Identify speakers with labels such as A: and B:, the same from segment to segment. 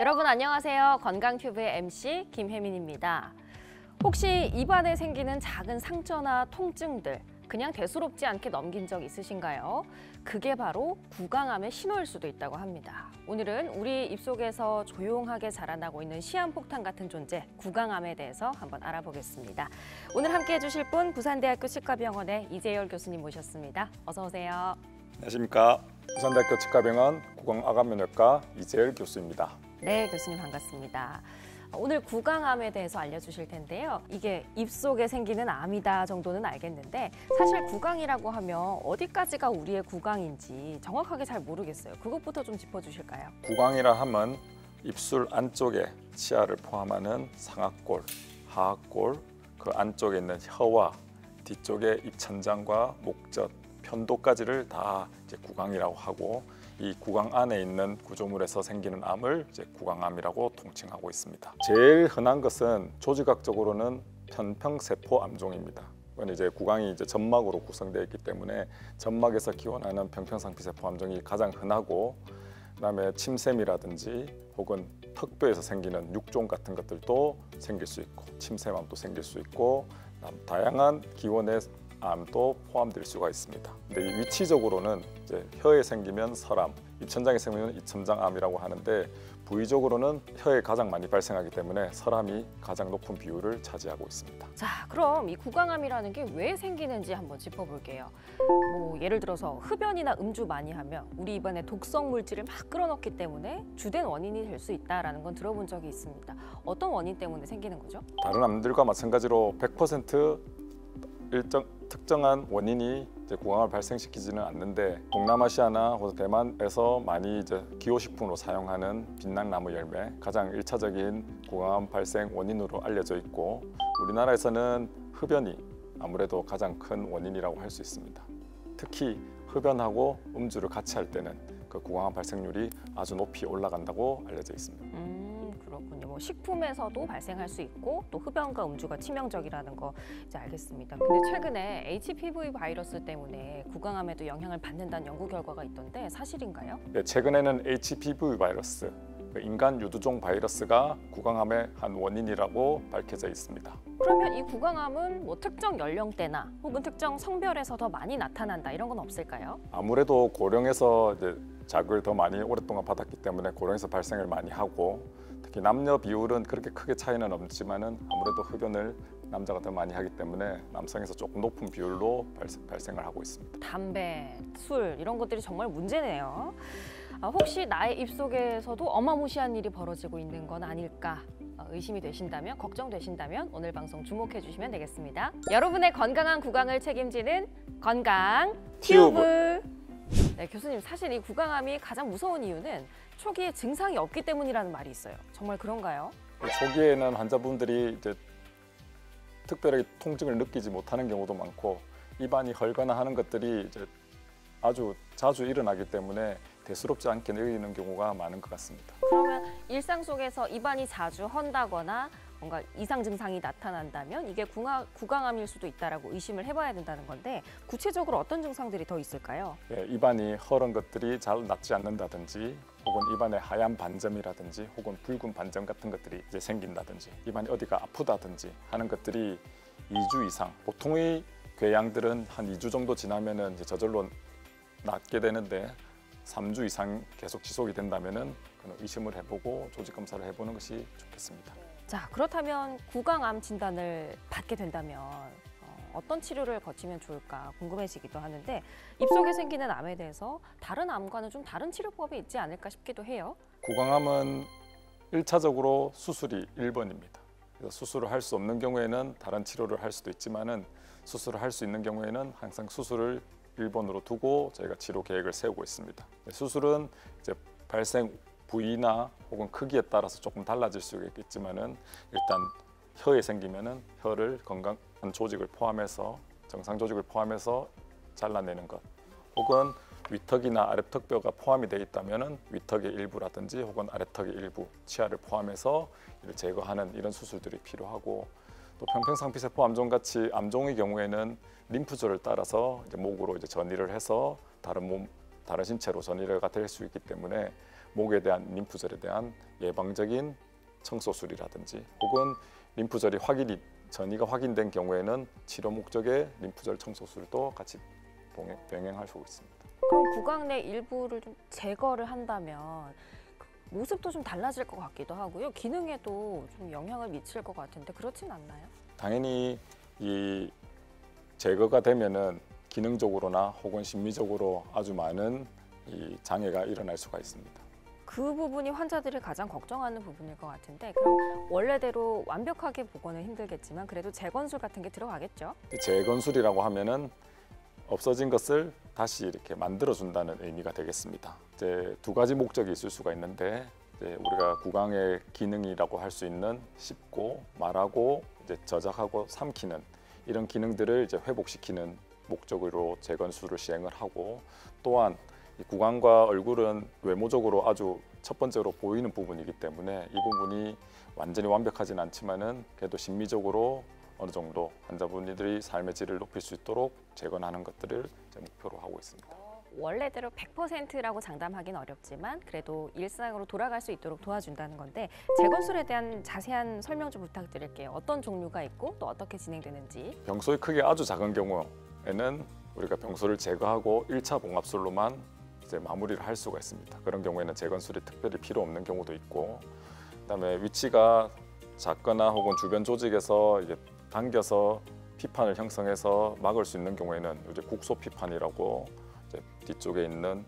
A: 여러분 안녕하세요. 건강튜브의 MC 김혜민입니다. 혹시 입안에 생기는 작은 상처나 통증들 그냥 대수롭지 않게 넘긴 적 있으신가요? 그게 바로 구강암의 신호일 수도 있다고 합니다. 오늘은 우리 입속에서 조용하게 자라나고 있는 시한폭탄 같은 존재, 구강암에 대해서 한번 알아보겠습니다. 오늘 함께 해주실 분 부산대학교 치과병원의 이재열 교수님 모셨습니다. 어서 오세요.
B: 안녕하십니까. 부산대학교 치과병원 구강암면외과 이재열 교수입니다.
A: 네, 교수님 반갑습니다. 오늘 구강암에 대해서 알려주실 텐데요. 이게 입속에 생기는 암이다 정도는 알겠는데 사실 구강이라고 하면 어디까지가 우리의 구강인지 정확하게 잘 모르겠어요. 그것부터 좀 짚어주실까요?
B: 구강이라 하면 입술 안쪽에 치아를 포함하는 상악골, 하악골, 그 안쪽에 있는 혀와 뒤쪽에 입천장과 목젖, 편도까지를 다 이제 구강이라고 하고, 이 구강 안에 있는 구조물에서 생기는 암을 이제 구강암이라고 통칭하고 있습니다. 제일 흔한 것은 조직학적으로는 편평세포 암종입니다. 이건 이제 구강이 이제 점막으로 구성되어 있기 때문에 점막에서 기원하는 편평상피세포 암종이 가장 흔하고, 그다음에 침샘이라든지 혹은 턱뼈에서 생기는 육종 같은 것들도 생길 수 있고, 침샘암도 생길 수 있고, 다양한 기원의 암도 포함될 수가 있습니다. 근데 이 위치적으로는 이제 혀에 생기면 설암, 입천장에 생기면 입천장암이라고 하는데, 부위적으로는 혀에 가장 많이 발생하기 때문에 설암이 가장 높은 비율을 차지하고 있습니다.
A: 자, 그럼 이 구강암이라는 게 왜 생기는지 한번 짚어볼게요. 예를 들어서 흡연이나 음주 많이 하면 우리 입안에 독성 물질을 막 끌어넣기 때문에 주된 원인이 될 수 있다는 건 들어본 적이 있습니다. 어떤 원인 때문에 생기는 거죠?
B: 다른 암들과 마찬가지로 100% 특정한 원인이 이제 구강암을 발생시키지는 않는데, 동남아시아나 혹은 대만에서 많이 이제 기호식품으로 사용하는 빛낭나무 열매, 가장 1차적인 구강암 발생 원인으로 알려져 있고, 우리나라에서는 흡연이 아무래도 가장 큰 원인이라고 할 수 있습니다. 특히 흡연하고 음주를 같이 할 때는 그 구강암 발생률이 아주 높이 올라간다고 알려져 있습니다.
A: 그렇군요. 식품에서도 발생할 수 있고 또 흡연과 음주가 치명적이라는 거 이제 알겠습니다. 근데 최근에 HPV 바이러스 때문에 구강암에도 영향을 받는다는 연구 결과가 있던데 사실인가요?
B: 네, 최근에는 HPV 바이러스, 인간 유두종 바이러스가 구강암의 한 원인이라고 밝혀져 있습니다.
A: 그러면 이 구강암은 특정 연령대나 혹은 특정 성별에서 더 많이 나타난다 이런 건 없을까요?
B: 아무래도 고령에서 이제 자극을 더 많이 오랫동안 받았기 때문에 고령에서 발생을 많이 하고, 특히 남녀 비율은 그렇게 크게 차이는 없지만은 아무래도 흡연을 남자가 더 많이 하기 때문에 남성에서 조금 높은 비율로 발생을 하고 있습니다.
A: 담배, 술 이런 것들이 정말 문제네요. 혹시 나의 입속에서도 어마무시한 일이 벌어지고 있는 건 아닐까 의심이 되신다면, 걱정되신다면 오늘 방송 주목해 주시면 되겠습니다. 여러분의 건강한 구강을 책임지는 건강튜브. 네, 교수님, 사실 이 구강암이 가장 무서운 이유는 초기에 증상이 없기 때문이라는 말이 있어요. 정말 그런가요?
B: 초기에는 환자분들이 이제 특별하게 통증을 느끼지 못하는 경우도 많고, 입안이 헐거나 하는 것들이 이제 아주 자주 일어나기 때문에 대수롭지 않게 느끼는 경우가 많은 것 같습니다.
A: 그러면 일상 속에서 입안이 자주 헌다거나 뭔가 이상 증상이 나타난다면 이게 구강암일 수도 있다라고 의심을 해봐야 된다는 건데, 구체적으로 어떤 증상들이 더 있을까요?
B: 네, 입안이 헐은 것들이 잘 낫지 않는다든지, 혹은 입안에 하얀 반점이라든지 혹은 붉은 반점 같은 것들이 이제 생긴다든지, 입안이 어디가 아프다든지 하는 것들이 2주 이상, 보통의 궤양들은 한 2주 정도 지나면은 이제 저절로 낫게 되는데 3주 이상 계속 지속이 된다면은 의심을 해보고 조직 검사를 해보는 것이 좋겠습니다.
A: 자, 그렇다면 구강암 진단을 받게 된다면 어떤 치료를 거치면 좋을까 궁금해지기도 하는데, 입속에 생기는 암에 대해서 다른 암과는 좀 다른 치료법이 있지 않을까 싶기도 해요.
B: 구강암은 1차적으로 수술이 1번입니다. 그래서 수술을 할 수 없는 경우에는 다른 치료를 할 수도 있지만은, 수술을 할 수 있는 경우에는 항상 수술을 1번으로 두고 저희가 치료 계획을 세우고 있습니다. 수술은 이제 발생 부위나 혹은 크기에 따라서 조금 달라질 수 있겠지만은, 일단 혀에 생기면은 혀를 건강한 조직을 포함해서, 정상 조직을 포함해서 잘라내는 것, 혹은 위턱이나 아래턱뼈가 포함이 되어 있다면은 위턱의 일부라든지 혹은 아래턱의 일부, 치아를 포함해서 이를 제거하는 이런 수술들이 필요하고, 또 편평상피세포 암종 같이 암종의 경우에는 림프절을 따라서 이제 목으로 이제 전이를 해서 다른 신체로 전이가 될 수 있기 때문에 목에 대한 림프절에 대한 예방적인 청소술이라든지 혹은 림프절이 전이가 확인된 경우에는 치료 목적의 림프절 청소술도 같이 병행할 수 있습니다.
A: 그럼 구강 내 일부를 좀 제거를 한다면 그 모습도 좀 달라질 것 같기도 하고요. 기능에도 좀 영향을 미칠 것 같은데 그렇진 않나요?
B: 당연히 이 제거가 되면은 기능적으로나 혹은 심미적으로 아주 많은 이 장애가 일어날 수가 있습니다.
A: 그 부분이 환자들이 가장 걱정하는 부분일 것 같은데 그럼 원래대로 완벽하게 복원은 힘들겠지만 그래도 재건술 같은 게 들어가겠죠?
B: 재건술이라고 하면은 없어진 것을 다시 이렇게 만들어준다는 의미가 되겠습니다. 이제 두 가지 목적이 있을 수가 있는데 이제 우리가 구강의 기능이라고 할 수 있는 씹고 말하고 이제 저작하고 삼키는 이런 기능들을 이제 회복시키는 목적으로 재건술을 시행을 하고 또한 이 구강과 얼굴은 외모적으로 아주 첫 번째로 보이는 부분이기 때문에 이 부분이 완전히 완벽하진 않지만은 그래도 심미적으로 어느 정도 환자분들이 삶의 질을 높일 수 있도록 재건하는 것들을 이제 목표로 하고 있습니다.
A: 원래대로 100%라고 장담하기는 어렵지만 그래도 일상으로 돌아갈 수 있도록 도와준다는 건데 재건술에 대한 자세한 설명 좀 부탁드릴게요. 어떤 종류가 있고 또 어떻게 진행되는지.
B: 병소의 크기 아주 작은 경우에는 우리가 병소를 제거하고 1차 봉합술로만 이제 마무리를 할 수가 있습니다. 그런 경우에는 재건술이 특별히 필요 없는 경우도 있고, 그다음에 위치가 작거나 혹은 주변 조직에서 이게 당겨서 피판을 형성해서 막을 수 있는 경우에는 이제 국소 피판이라고 이제 뒤쪽에 있는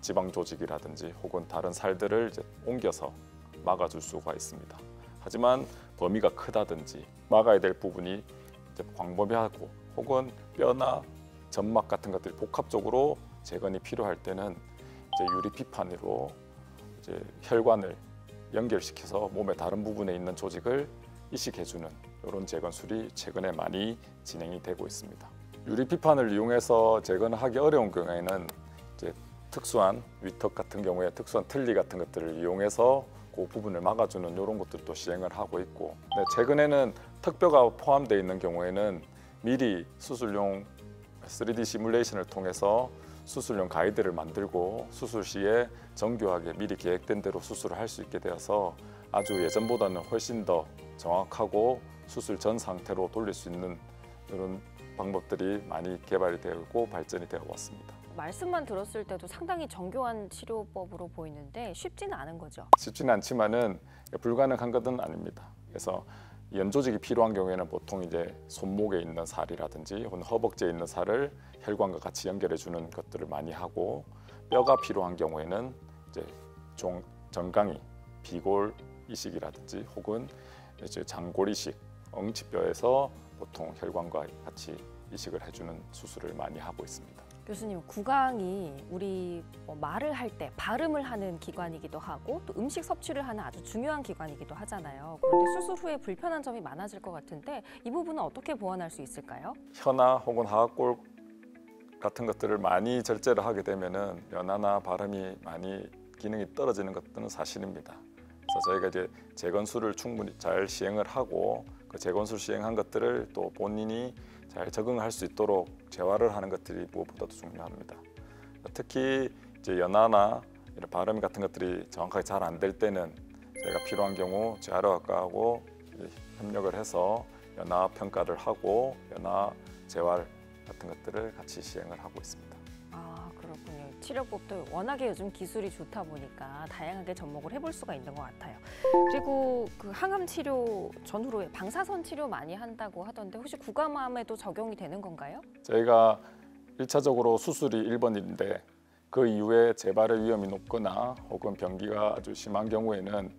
B: 지방 조직이라든지 혹은 다른 살들을 이제 옮겨서 막아줄 수가 있습니다. 하지만 범위가 크다든지 막아야 될 부분이 이제 광범위하고 혹은 뼈나 점막 같은 것들이 복합적으로 재건이 필요할 때는 이제 유리 피판으로 이제 혈관을 연결시켜서 몸의 다른 부분에 있는 조직을 이식해주는 이런 재건술이 최근에 많이 진행이 되고 있습니다. 유리 피판을 이용해서 재건을 하기 어려운 경우에는 이제 특수한 위턱 같은 경우에 특수한 틀니 같은 것들을 이용해서 그 부분을 막아주는 이런 것들도 시행을 하고 있고, 최근에는 턱뼈가 포함되어 있는 경우에는 미리 수술용 3D 시뮬레이션을 통해서 수술용 가이드를 만들고 수술 시에 정교하게 미리 계획된 대로 수술을 할 수 있게 되어서 아주 예전보다는 훨씬 더 정확하고 수술 전 상태로 돌릴 수 있는 이런 방법들이 많이 개발이 되고 발전이 되어 왔습니다.
A: 말씀만 들었을 때도 상당히 정교한 치료법으로 보이는데 쉽지는 않은 거죠?
B: 쉽지는 않지만은 불가능한 것은 아닙니다. 그래서 연조직이 필요한 경우에는 보통 이제 손목에 있는 살이라든지 혹은 허벅지에 있는 살을 혈관과 같이 연결해 주는 것들을 많이 하고, 뼈가 필요한 경우에는 이제 정강이 비골 이식이라든지 혹은 이제 장골 이식, 엉치뼈에서 보통 혈관과 같이 이식을 해주는 수술을 많이 하고 있습니다.
A: 교수님, 구강이 우리 말을 할 때 발음을 하는 기관이기도 하고 또 음식 섭취를 하는 아주 중요한 기관이기도 하잖아요. 그런데 수술 후에 불편한 점이 많아질 것 같은데 이 부분은 어떻게 보완할 수 있을까요?
B: 혀나 혹은 하악골 같은 것들을 많이 절제를 하게 되면은 연화나 발음이 많이 기능이 떨어지는 것들은 사실입니다. 그래서 저희가 이제 재건술을 충분히 잘 시행을 하고 그 재건술 시행한 것들을 또 본인이 잘 적응할 수 있도록 재활을 하는 것들이 무엇보다도 중요합니다. 특히 이제 연화나 이런 발음 같은 것들이 정확하게 잘 안 될 때는 저희가 필요한 경우 재활의학과하고 협력을 해서 연화 평가를 하고 연화 재활 같은 것들을 같이 시행을 하고 있습니다.
A: 아, 그렇군요. 치료법도 워낙에 요즘 기술이 좋다 보니까 다양하게 접목을 해볼 수가 있는 것 같아요. 그리고 그 항암 치료 전후로 방사선 치료 많이 한다고 하던데 혹시 구강암에도 적용이 되는 건가요?
B: 저희가 1차적으로 수술이 1번인데 그 이후에 재발의 위험이 높거나 혹은 병기가 아주 심한 경우에는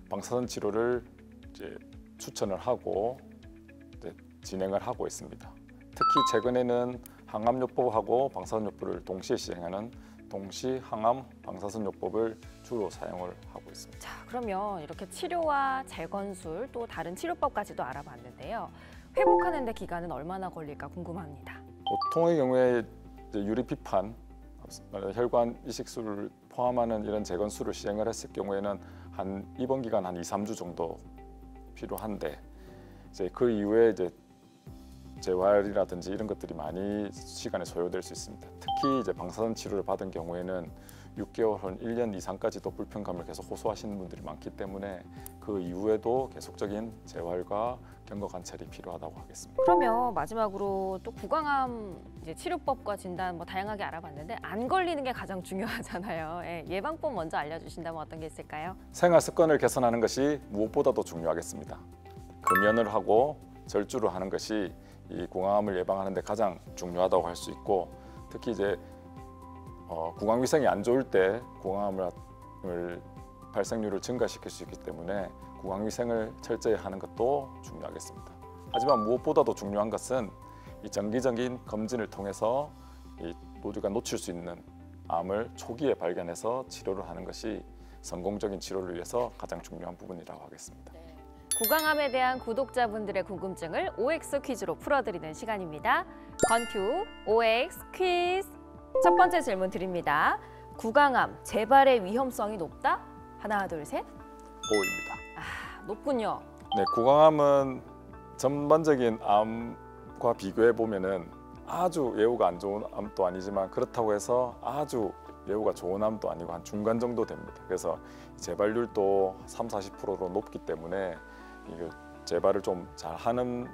B: 방사선 치료를 이제 추천을 하고 이제 진행을 하고 있습니다. 특히 최근에는 항암요법하고 방사선요법을 동시에 시행하는 동시항암 방사선요법을 주로 사용을 하고 있습니다.
A: 자, 그러면 이렇게 치료와 재건술 또 다른 치료법까지도 알아봤는데요. 회복하는 데 기간은 얼마나 걸릴까 궁금합니다.
B: 보통의 경우에 이제 유리피판, 혈관 이식술을 포함하는 이런 재건술을 시행을 했을 경우에는 한 입원 기간 한 2, 3주 정도 필요한데 이제 그 이후에 이제 재활이라든지 이런 것들이 많이 시간이 소요될 수 있습니다. 특히 이제 방사선 치료를 받은 경우에는 6개월 혹은 1년 이상까지도 불편감을 계속 호소하시는 분들이 많기 때문에 그 이후에도 계속적인 재활과 경과 관찰이 필요하다고 하겠습니다.
A: 그러면 마지막으로 또 구강암 이제 치료법과 진단 뭐 다양하게 알아봤는데 안 걸리는 게 가장 중요하잖아요. 예, 예방법 먼저 알려주신다면 어떤 게 있을까요?
B: 생활 습관을 개선하는 것이 무엇보다도 중요하겠습니다. 금연을 하고 절주를 하는 것이 이 구강암을 예방하는 데 가장 중요하다고 할 수 있고, 특히 이제 구강 위생이 안 좋을 때 구강암을 발생률을 증가시킬 수 있기 때문에 구강 위생을 철저히 하는 것도 중요하겠습니다. 하지만 무엇보다도 중요한 것은 이 정기적인 검진을 통해서 이 우리가 놓칠 수 있는 암을 초기에 발견해서 치료를 하는 것이 성공적인 치료를 위해서 가장 중요한 부분이라고 하겠습니다.
A: 구강암에 대한 구독자분들의 궁금증을 OX 퀴즈로 풀어드리는 시간입니다. 건투 OX 퀴즈. 첫 번째 질문 드립니다. 구강암 재발의 위험성이 높다? 하나, 둘, 셋.
B: O입니다.
A: 아, 높군요.
B: 네, 구강암은 전반적인 암과 비교해 보면은 아주 예후가 안 좋은 암도 아니지만 그렇다고 해서 아주 예후가 좋은 암도 아니고 한 중간 정도 됩니다. 그래서 재발률도 30~40%로 높기 때문에 이거 재발을 좀 잘하는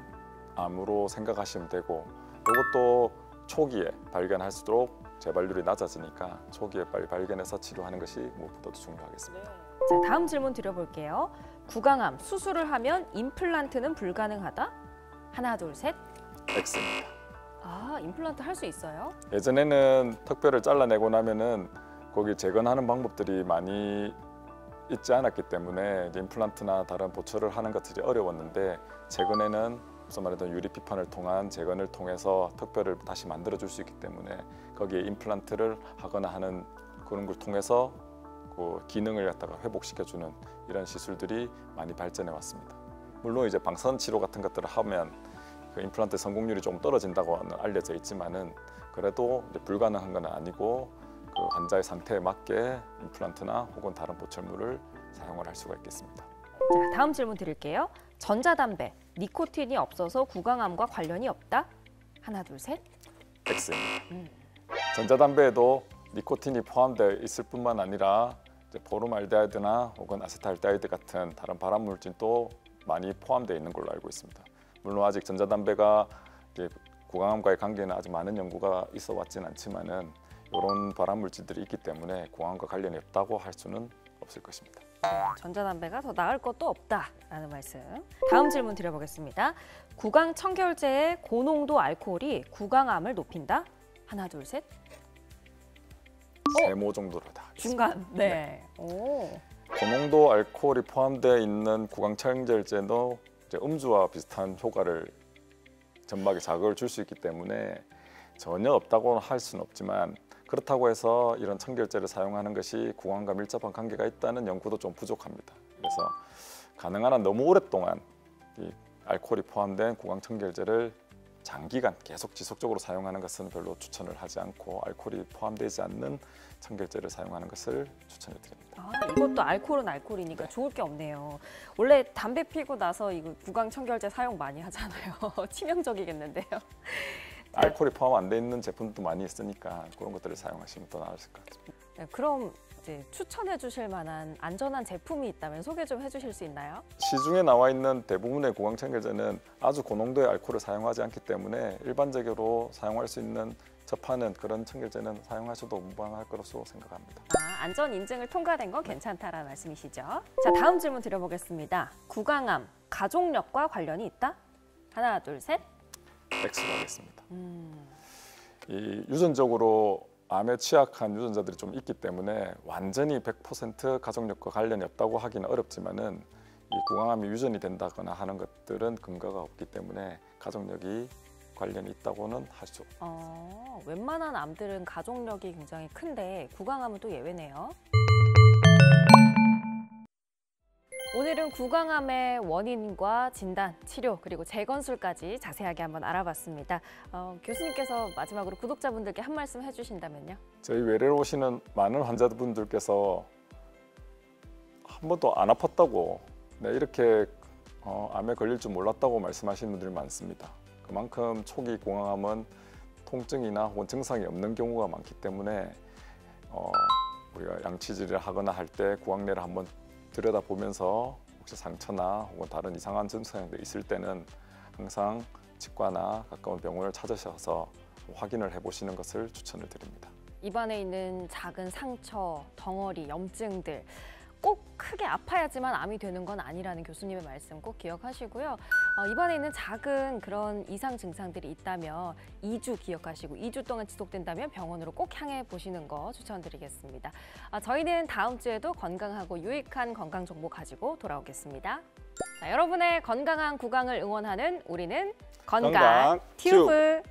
B: 암으로 생각하시면 되고, 이것도 초기에 발견할수록 재발률이 낮아지니까 초기에 빨리 발견해서 치료하는 것이 무엇보다도 중요하겠습니다.
A: 자, 다음 질문 드려볼게요. 구강암 수술을 하면 임플란트는 불가능하다? 하나, 둘, 셋.
B: X입니다.
A: 아, 임플란트 할 수 있어요?
B: 예전에는 턱뼈를 잘라내고 나면은 거기 재건하는 방법들이 많이 있지 않았기 때문에 임플란트나 다른 보철을 하는 것들이 어려웠는데, 최근에는 우선 말했던 유리 피판을 통한 재건을 통해서 턱뼈를 다시 만들어 줄 수 있기 때문에 거기에 임플란트를 하거나 하는 그런 걸 통해서 그 기능을 갖다가 회복시켜주는 이런 시술들이 많이 발전해 왔습니다. 물론 이제 방사선 치료 같은 것들을 하면 그 임플란트 성공률이 좀 떨어진다고는 알려져 있지만은 그래도 이제 불가능한 건 아니고 그 환자의 상태에 맞게 임플란트나 혹은 다른 보철물을 사용을 할 수가 있겠습니다.
A: 자, 다음 질문 드릴게요. 전자담배, 니코틴이 없어서 구강암과 관련이 없다? 하나, 둘, 셋.
B: X입니다. 전자담배에도 니코틴이 포함되어 있을 뿐만 아니라 이제 포름알데하이드나 혹은 아세트알데하이드 같은 다른 발암 물질도 많이 포함되어 있는 걸로 알고 있습니다. 물론 아직 전자담배가 이제 구강암과의 관계는 아직 많은 연구가 있어 왔지는 않지만은 이런 발암 물질들이 있기 때문에 구강암과 관련이 없다고 할 수는 없을 것입니다.
A: 전자담배가 더 나을 것도 없다라는 말씀. 다음 질문 드려보겠습니다. 구강 청결제의 고농도 알코올이 구강암을 높인다? 하나, 둘, 셋.
B: 세모 정도로 다 하겠습니다.
A: 중간. 네. 오.
B: 고농도 알코올이 포함되어 있는 구강 청결제도 이제 음주와 비슷한 효과를 점막에 자극을 줄 수 있기 때문에 전혀 없다고 할 수는 없지만, 그렇다고 해서 이런 청결제를 사용하는 것이 구강과 밀접한 관계가 있다는 연구도 좀 부족합니다. 그래서 가능한 한 너무 오랫동안 이 알코올이 포함된 구강 청결제를 장기간 계속 지속적으로 사용하는 것은 별로 추천을 하지 않고 알코올이 포함되지 않는 청결제를 사용하는 것을 추천해 드립니다.
A: 아, 이것도 알코올은 알코올이니까
B: 네.
A: 좋을 게 없네요. 원래 담배 피고 나서 이거 구강 청결제 사용 많이 하잖아요. 치명적이겠는데요.
B: 알코올이 포함 안 돼 있는 제품도 많이 있으니까 그런 것들을 사용하시면 더 나을 것 같습니다.
A: 네, 그럼 이제 추천해 주실 만한 안전한 제품이 있다면 소개 좀 해주실 수 있나요?
B: 시중에 나와 있는 대부분의 구강 청결제는 아주 고농도의 알코올을 사용하지 않기 때문에 일반적으로 사용할 수 있는 접하는 그런 청결제는 사용하셔도 무방할 것으로 생각합니다.
A: 아, 안전 인증을 통과된 건 괜찮다라는 말씀이시죠? 자, 다음 질문 드려보겠습니다. 구강암, 가족력과 관련이 있다? 하나, 둘, 셋.
B: X로 하겠습니다. 이 유전적으로 암에 취약한 유전자들이 좀 있기 때문에 완전히 100% 가족력과 관련이 없다고 하기는 어렵지만은 이 구강암이 유전이 된다거나 하는 것들은 근거가 없기 때문에 가족력이 관련이 있다고는 하죠.
A: 웬만한 암들은 가족력이 굉장히 큰데 구강암은 또 예외네요. 오늘은 구강암의 원인과 진단, 치료, 그리고 재건술까지 자세하게 한번 알아봤습니다. 교수님께서 마지막으로 구독자분들께 한 말씀 해주신다면요?
B: 저희 외래로 오시는 많은 환자분들께서 한 번도 안 아팠다고, 네, 이렇게 암에 걸릴 줄 몰랐다고 말씀하시는 분들이 많습니다. 그만큼 초기 구강암은 통증이나 혹은 증상이 없는 경우가 많기 때문에 우리가 양치질을 하거나 할 때 구강내를 한번 들여다보면서 혹시 상처나 혹은 다른 이상한 증상이 있을 때는 항상 치과나 가까운 병원을 찾으셔서 확인을 해보시는 것을 추천을 드립니다.
A: 입안에 있는 작은 상처, 덩어리, 염증들 꼭 크게 아파야지만 암이 되는 건 아니라는 교수님의 말씀 꼭 기억하시고요. 입안에 있는 작은 그런 이상 증상들이 있다면 2주 기억하시고 2주 동안 지속된다면 병원으로 꼭 향해 보시는 거 추천드리겠습니다. 저희는 다음 주에도 건강하고 유익한 건강 정보 가지고 돌아오겠습니다. 자, 여러분의 건강한 구강을 응원하는 우리는 건강 튜브.